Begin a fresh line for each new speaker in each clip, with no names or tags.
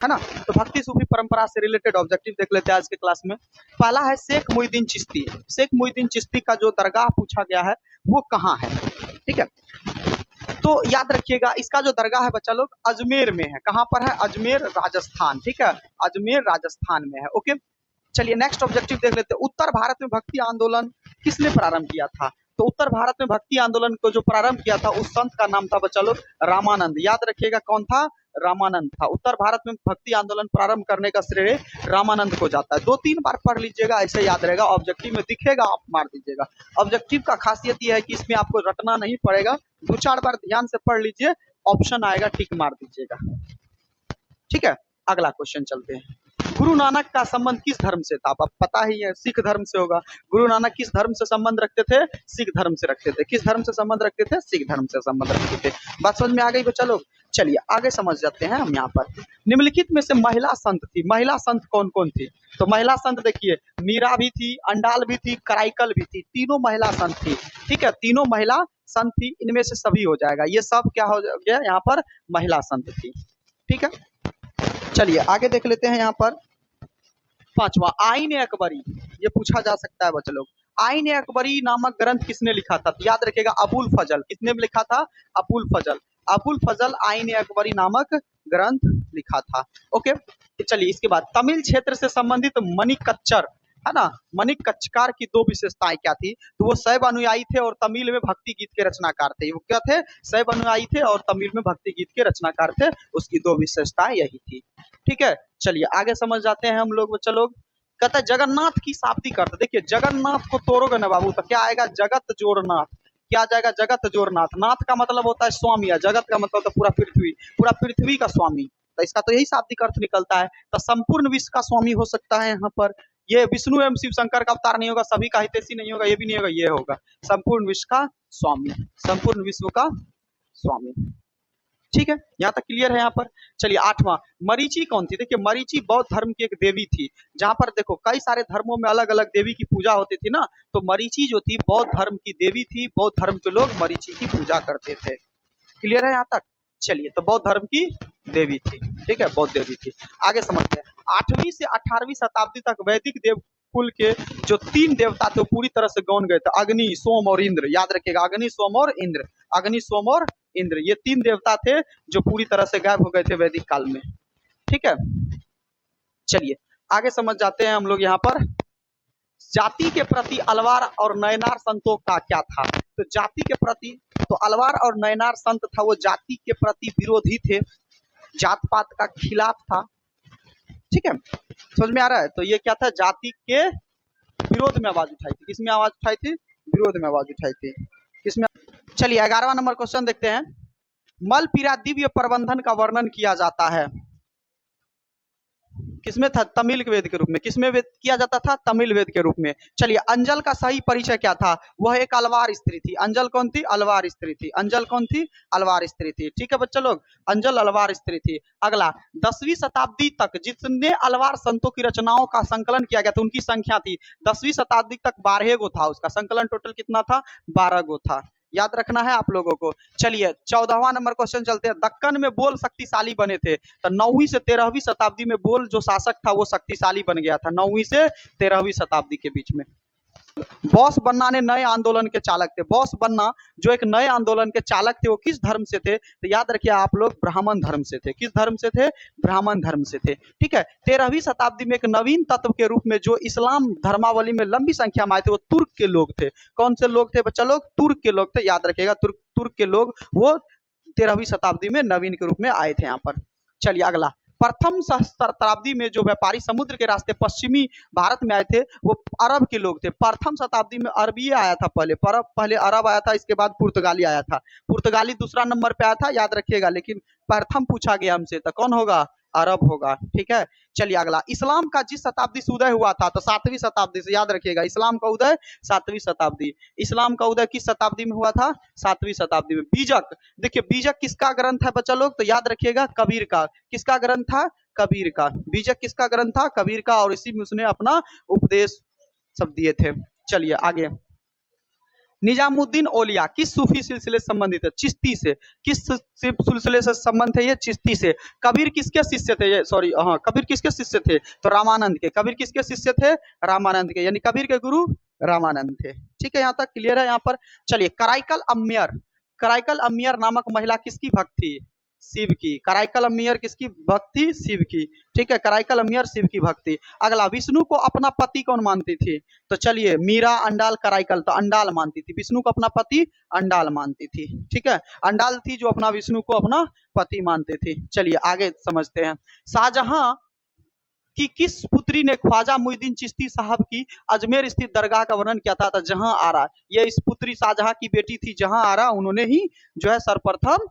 है ना। तो भक्ति सूफी परंपरा से रिलेटेड ऑब्जेक्टिव देख लेते हैं आज के क्लास में। पहला है शेख मोहिउद्दीन चिश्ती। शेख मोहिउद्दीन चिश्ती का जो दरगाह पूछा गया है वो कहाँ है, ठीक है। तो याद रखिएगा इसका जो दरगाह है बच्चा लोग अजमेर में है। कहाँ पर है? अजमेर राजस्थान, ठीक है, अजमेर राजस्थान में है। ओके, चलिए नेक्स्ट ऑब्जेक्टिव देख लेते हैं। उत्तर भारत में भक्ति आंदोलन किसने प्रारंभ किया था? तो उत्तर भारत में भक्ति आंदोलन को जो प्रारंभ किया था उस संत का नाम था बच्चा लोग रामानंद। याद रखिएगा कौन था? रामानंद था। उत्तर भारत में भक्ति आंदोलन प्रारंभ करने का श्रेय रामानंद को जाता है। 2-3 बार पढ़ लीजिएगा, ऐसे याद रहेगा। ऑब्जेक्टिव में दिखेगा आप मार दीजिएगा। ऑब्जेक्टिव का खासियत यह है कि इसमें आपको रटना नहीं पड़ेगा, 2-4 बार ध्यान से पढ़ लीजिए, ऑप्शन आएगा टिक मार दीजिएगा, ठीक है। अगला क्वेश्चन चलते हैं। गुरु नानक का संबंध किस धर्म से था? अब पता ही है सिख धर्म से होगा। गुरु नानक किस धर्म से संबंध रखते थे? सिख धर्म से रखते थे। किस धर्म से संबंध रखते थे? सिख धर्म से संबंध रखते थे। बात समझ में आ गई बच्चा लोग? चलिए आगे समझ जाते हैं हम यहाँ पर। निम्नलिखित में से महिला संत थी, महिला संत कौन कौन थी? तो महिला संत देखिए मीरा भी थी, अंडाल भी थी, कराइकल भी थी, तीनों महिला संत थी, ठीक है। तीनों महिला संत थी, इनमें से सभी हो जाएगा। ये सब क्या हो गया यहाँ पर? महिला संत थी, ठीक है। चलिए आगे देख लेते हैं यहाँ पर। पांचवा आईन अकबरी, ये पूछा जा सकता है बच्चे लोग। आईन अकबरी नामक ग्रंथ किसने लिखा था? तो याद रखिएगा अबुल फजल। किसने लिखा था? अबुल फजल। अबुल फजल आईन अकबरी नामक ग्रंथ लिखा था। ओके, चलिए इसके बाद तमिल क्षेत्र से संबंधित मणिकच्चर, है ना, मणिकच्चकार की 2 विशेषताएं क्या थी? तो वो शैव अनुयायी थे और तमिल में भक्ति गीत के रचनाकार थे। वो क्या थे? शैव अनुयायी थे और तमिल में भक्ति गीत के रचनाकार थे। उसकी 2 विशेषताएं यही थी, ठीक है। चलिए आगे समझ जाते हैं हम लोग बच्चा लोग। कहता है जगन्नाथ की शाब्दिक अर्थ। देखिए जगन्नाथ को तोड़ोगे ना बाबू तो क्या आएगा? जगत जोरनाथ। क्या आ जाएगा? जगत जोरनाथ। नाथ का मतलब होता है स्वामी, जगत का मतलब होता है पूरा पृथ्वी, पूरा पृथ्वी का स्वामी। तो इसका तो यही शाब्दिक अर्थ निकलता है। तो संपूर्ण विश्व का स्वामी हो सकता है यहाँ पर। ये विष्णु एवं शिव शंकर का अवतार नहीं होगा, सभी का हितैषी नहीं होगा, ये भी नहीं होगा, ये होगा संपूर्ण विश्व का स्वामी, संपूर्ण विश्व का स्वामी, ठीक है। यहाँ तक क्लियर है यहाँ पर। चलिए 8वां मरीचि कौन थी? देखिए मरीचि बौद्ध धर्म की एक देवी थी। जहां पर देखो कई सारे धर्मों में अलग अलग देवी की पूजा होती थी ना, तो मरीचि जो थी बौद्ध धर्म की देवी थी। बौद्ध धर्म के लोग मरीचि की पूजा करते थे। क्लियर है यहाँ तक? चलिए तो बौद्ध धर्म की देवी थी, ठीक है, बौद्ध देवी थी। आगे समझते हैं। 8वीं से 18वीं शताब्दी तक वैदिक देव कुल के जो 3 देवता थे वो पूरी तरह से गौण गए थे। अग्नि, सोम और इंद्र। याद रखिएगा अग्नि, सोम और इंद्र। अग्नि, सोम और इंद्र, ये 3 देवता थे जो पूरी तरह से गायब हो गए थे वैदिक काल में, ठीक है। चलिए आगे समझ जाते हैं हम लोग यहाँ पर। जाति के प्रति अलवार और नयनार संतों का क्या था? तो जाति के प्रति, तो अलवार और नयनार संत था वो जाति के प्रति विरोधी थे, जात पात का खिलाफ था, ठीक है। समझ में आ रहा है? तो ये क्या था? जाति के विरोध में आवाज उठाई थी। किसमें आवाज उठाई थी? विरोध में आवाज उठाई थी। किसमें? चलिए 11वां नंबर क्वेश्चन देखते हैं। मलपीरा दिव्य प्रबंधन का वर्णन किया जाता है किसमें था? तमिल वेद के रूप में। किसमें वेद किया जाता था? तमिल वेद के रूप में। चलिए अंजल का सही परिचय क्या था? वह एक अलवार स्त्री थी। अंजल कौन थी? अलवार स्त्री थी। अंजल कौन थी? अलवार स्त्री थी, ठीक है बच्चा लोग, अंजल अलवार स्त्री थी। अगला 10वीं शताब्दी तक जितने अलवार संतों की रचनाओं का संकलन किया गया था उनकी संख्या थी 10वीं शताब्दी तक 12 गो था। उसका संकलन टोटल कितना था? 12 गो था। याद रखना है आप लोगों को। चलिए 14वां नंबर क्वेश्चन चलते हैं। दक्कन में बोल शक्तिशाली बने थे। तो 9वीं से 13वीं शताब्दी में बोल जो शासक था वो शक्तिशाली बन गया था, 9वीं से 13वीं शताब्दी के बीच में। बॉस बन्ना ने नए आंदोलन के चालक थे। बॉस बन्ना जो एक नए आंदोलन के चालक थे वो किस धर्म से थे? तो याद रखिए आप लोग ब्राह्मण धर्म से थे। किस धर्म से थे? ब्राह्मण धर्म से थे, ठीक है। 13वीं शताब्दी में एक नवीन तत्व के रूप में जो इस्लाम धर्मावली में लंबी संख्या में आए थे वो तुर्क के लोग थे। कौन से लोग थे बच्चा लोग? तुर्क के लोग थे। याद रखिएगा तुर्क के लोग वो 13वीं शताब्दी में नवीन के रूप में आए थे यहाँ पर। चलिए अगला प्रथम शताब्दी में जो व्यापारी समुद्र के रास्ते पश्चिमी भारत में आए थे वो अरब के लोग थे। प्रथम शताब्दी में अरबी आया था, पहले अरब आया था, इसके बाद पुर्तगाली आया था। पुर्तगाली दूसरा नंबर पे आया था, याद रखिएगा, लेकिन प्रथम पूछा गया हमसे तो कौन होगा? अरब होगा, ठीक है। चलिए अगला इस्लाम का जिस शताब्दी से उदय हुआ था तो 7वीं शताब्दी से। याद रखिएगा इस्लाम का उदय 7वीं शताब्दी। इस्लाम का उदय किस शताब्दी में हुआ था? 7वीं शताब्दी में। बीजक, देखिए बीजक किसका ग्रंथ है बच्चा लोग? तो याद रखिएगा कबीर का। किसका ग्रंथ था? कबीर का। बीजक किसका ग्रंथ था? कबीर का, और इसी में उसने अपना उपदेश सब दिए थे। चलिए आगे निजामुद्दीन औलिया किस सूफी सिलसिले से संबंधित है? चिश्ती से। किस सिलसिले से संबंध है ये? चिश्ती से। कबीर किसके शिष्य थे? ये सॉरी, हाँ, कबीर किसके शिष्य थे? तो रामानंद के। कबीर किसके शिष्य थे? रामानंद के, यानी कबीर के गुरु रामानंद थे। ठीक है, यहाँ तक क्लियर है यहाँ पर। चलिए, कराइकल अम्मेयर, कराइकल अम्मेयर नामक महिला किसकी भक्त थी? शिव की। कराइकल अम्मेयर किसकी भक्त थी? शिव की। ठीक है, कराइकल अम्मेयर शिव की भक्त थी। अगला, विष्णु को अपना पति कौन मानती थी? तो चलिए, मीरा, अंडाल, कराइकल। तो अंडाल मानती थी, विष्णु को अपना पति अंडाल मानती थी। ठीक है, अंडाल थी जो अपना विष्णु को अपना पति मानते थे। चलिए आगे समझते हैं। शाहजहां कि किस पुत्री ने ख्वाजा मुइनुद्दीन चिश्ती साहब की अजमेर स्थित दरगाह का वर्णन किया था? जहां आरा। ये इस पुत्री शाहजहां की बेटी थी जहां आरा, उन्होंने ही जो है सर्वप्रथम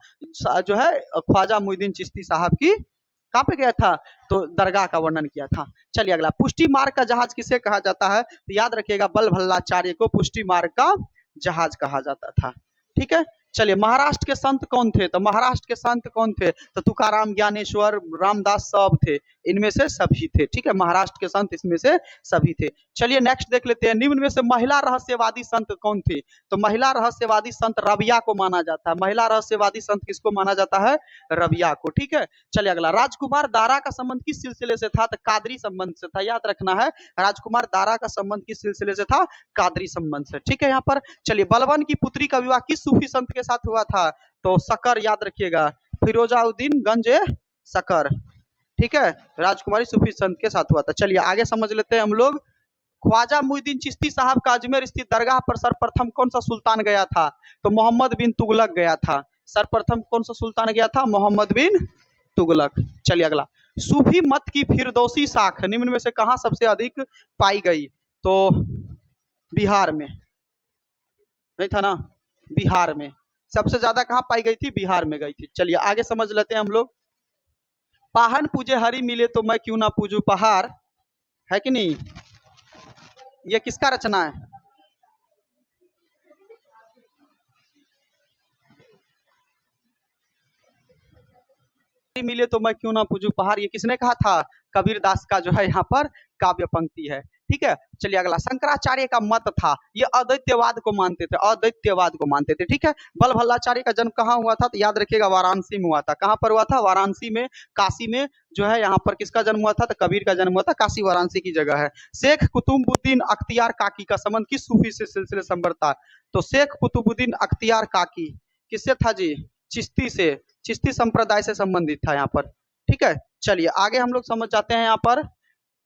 जो है ख्वाजा मुइनुद्दीन चिश्ती साहब की कहाँ पे गया था? तो दरगाह का वर्णन किया था। चलिए अगला, पुष्टि मार्ग का जहाज किसे कहा जाता है? तो याद रखिएगा, बलभल्लाचार्य को पुष्टि मार्ग का जहाज कहा जाता था। ठीक है, चलिए, महाराष्ट्र के संत कौन थे? तो महाराष्ट्र के संत कौन थे? तो तुकाराम, ज्ञानेश्वर, रामदास सब थे, इनमें से सभी थे। ठीक है, महाराष्ट्र के संत इसमें से सभी थे। चलिए नेक्स्ट देख लेते हैं, निम्न में से महिला रहस्यवादी संत कौन थे? तो महिला रहस्यवादी संत रबिया को माना जाता है। महिला रहस्यवादी संत किसको माना जाता है? रबिया को। ठीक है, चलिए अगला, राजकुमार दारा का संबंध किस सिलसिले से था? तो कादरी संबंध से था। याद रखना है, राजकुमार दारा का संबंध किस सिलसिले से था? कादरी संबंध से। ठीक है, यहाँ पर चलिए, बलबन की पुत्री का विवाह किस सूफी संत के साथ हुआ था? तो सकर, याद रखिएगा, फिरोजाउद्दीन गंज सकर। ठीक है, राजकुमारी सूफी संत के साथ हुआ था। चलिए आगे समझ लेते हैं हम लोग। ख्वाजा मुइनुद्दीन चिश्ती साहब का अजमेर स्थित दरगाह पर सर्वप्रथम कौन सा सुल्तान गया था? तो मोहम्मद बिन तुगलक गया था। सर्वप्रथम कौन सा सुल्तान गया था? मोहम्मद बिन तुगलक। चलिए अगला, सूफी मत की फिरदौसी शाख निम्न में से कहां सबसे अधिक पाई गई? तो बिहार में। नहीं था ना? बिहार में सबसे ज्यादा कहां पाई गई थी? बिहार में गई थी। चलिए आगे समझ लेते हैं हम लोग। पाहन पूजे हरि मिले तो मैं क्यों ना पूजू पहाड़, है कि नहीं? ये किसका रचना है? मिले तो मैं क्यों ना पूजू पहाड़, ये किसने कहा था? कबीर दास का जो है यहाँ पर काव्य पंक्ति है। ठीक है, चलिए अगला, शंकराचार्य का मत था, ये अद्वैतवाद को मानते थे, अद्वैतवाद को मानते थे। ठीक है, बलभल्लाचार्य का जन्म कहाँ हुआ था? तो याद रखिएगा, वाराणसी में हुआ था। कहाँ पर हुआ था? वाराणसी में। काशी में जो है यहाँ पर किसका जन्म हुआ था? तो कबीर का जन्म हुआ था। काशी वाराणसी की जगह है। शेख कुतुबुद्दीन अख्तियार काकी का संबंध किस सूफी से सिलसिले संबंध था? तो शेख कुतुबुद्दीन अख्तियार काकी किससे था जी? चिश्ती से, चिश्ती संप्रदाय से संबंधित था यहाँ पर। ठीक है, चलिए आगे हम लोग समझ जाते हैं यहाँ पर।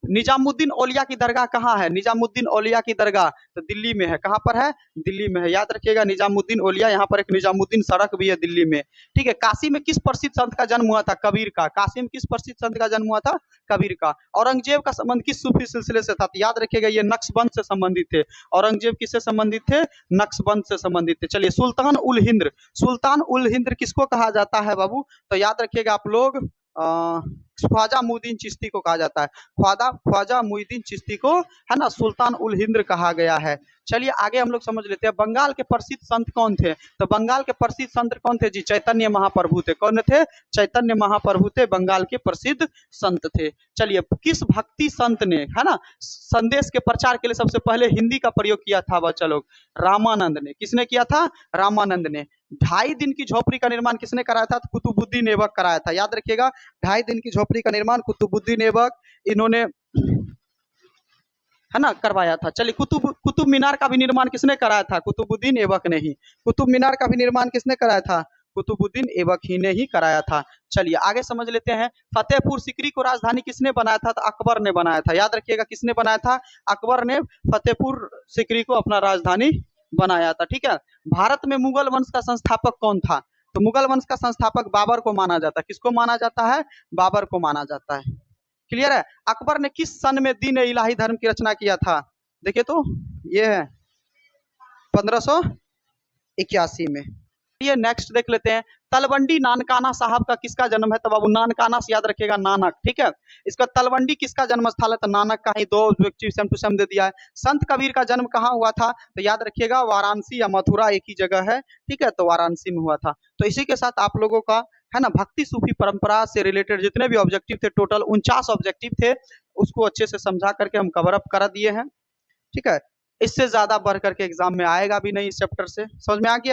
निजामुद्दीन औलिया की दरगाह कहाँ है? निजामुद्दीन औलिया की दरगाह तो दिल्ली में है। कहाँ पर है? दिल्ली में है। याद रखिएगा, निजामुद्दीन औलिया, यहाँ पर एक निजामुद्दीन सड़क भी है दिल्ली में। ठीक है, काशी में किस प्रसिद्ध संत का जन्म हुआ था? कबीर का। काशी में किस प्रसिद्ध संत का जन्म हुआ था? कबीर का। औरंगजेब का संबंध किस सूफी सिलसिले से था? तो याद रखिएगा, ये नक्शबंद से संबंधित थे। औरंगजेब किससे संबंधित थे? नक्शबंद से संबंधित थे। चलिए, सुल्तान उल हिंद, सुल्तान उल हिंद किसको कहा जाता है बाबू? तो याद रखिएगा आप लोग, ख्वाजा मुइनुद्दीन चिश्ती को कहा जाता है। ख्वाजा मुइनुद्दीन चिश्ती को, है ना, सुल्तान उल हिंद कहा गया है। चलिए आगे हम लोग समझ लेते हैं, बंगाल के प्रसिद्ध संत कौन थे? तो बंगाल के प्रसिद्ध संत कौन थे जी? चैतन्य महाप्रभु थे। कौन थे? चैतन्य महाप्रभु थे, बंगाल के प्रसिद्ध संत थे। चलिए, किस भक्ति संत ने, है ना, संदेश के प्रचार के लिए सबसे पहले हिंदी का प्रयोग किया था बच्चा लोग? रामानंद ने। किसने किया था? रामानंद ने। 2.5 दिन की झोपड़ी का निर्माण किसने कराया था? कुतुबुद्दीन ऐबक कराया था। याद रखिएगा, 2.5 दिन की झोपड़ी का निर्माण कुतुबुद्दीन ऐबक इन्होंने, है ना, करवाया था। चलिए, कुतुब मीनार का भी निर्माण किसने कराया था? कुतुबुद्दीन ऐबक ने ही। कुतुब मीनार का भी निर्माण किसने कराया था? कुतुबुद्दीन ऐबक ही ने ही कराया था। चलिए आगे समझ लेते हैं, फतेहपुर सीकरी को राजधानी किसने बनाया था? तो अकबर ने बनाया था। याद रखिएगा, किसने बनाया था? अकबर ने फतेहपुर सीकरी को अपना राजधानी बनाया था। ठीक है, भारत में मुगल वंश का संस्थापक कौन था? तो मुगल वंश का संस्थापक बाबर को माना जाता है। किसको माना जाता है? बाबर को माना जाता है। क्लियर है? अकबर ने किस सन में दीन इलाही धर्म की रचना किया था? देखिए तो ये है 1581 में। ये नेक्स्ट देख लेते हैं, तलवंडी नानकाना साहब का किसका जन्म है? तो बाबू नानकाना से याद रखिएगा, नानक। ठीक है, इसका तलवंडी किसका जन्म स्थल है? तो नानक का ही, 2 व्यक्ति सेम टू सेम दे दिया है। संत कबीर का जन्म कहाँ हुआ था? तो याद रखिएगा, वाराणसी या मथुरा एक ही जगह है। ठीक है, तो वाराणसी में हुआ था। तो इसी के साथ आप लोगों का, है ना, भक्ति सूफी परंपरा से रिलेटेड जितने भी ऑब्जेक्टिव थे, टोटल 49 ऑब्जेक्टिव थे, उसको अच्छे से समझा करके हम कवर अप करा दिए हैं। ठीक है, इससे ज्यादा बढ़ करके एग्जाम में आएगा भी नहीं इस चैप्टर से। समझ में आ गया।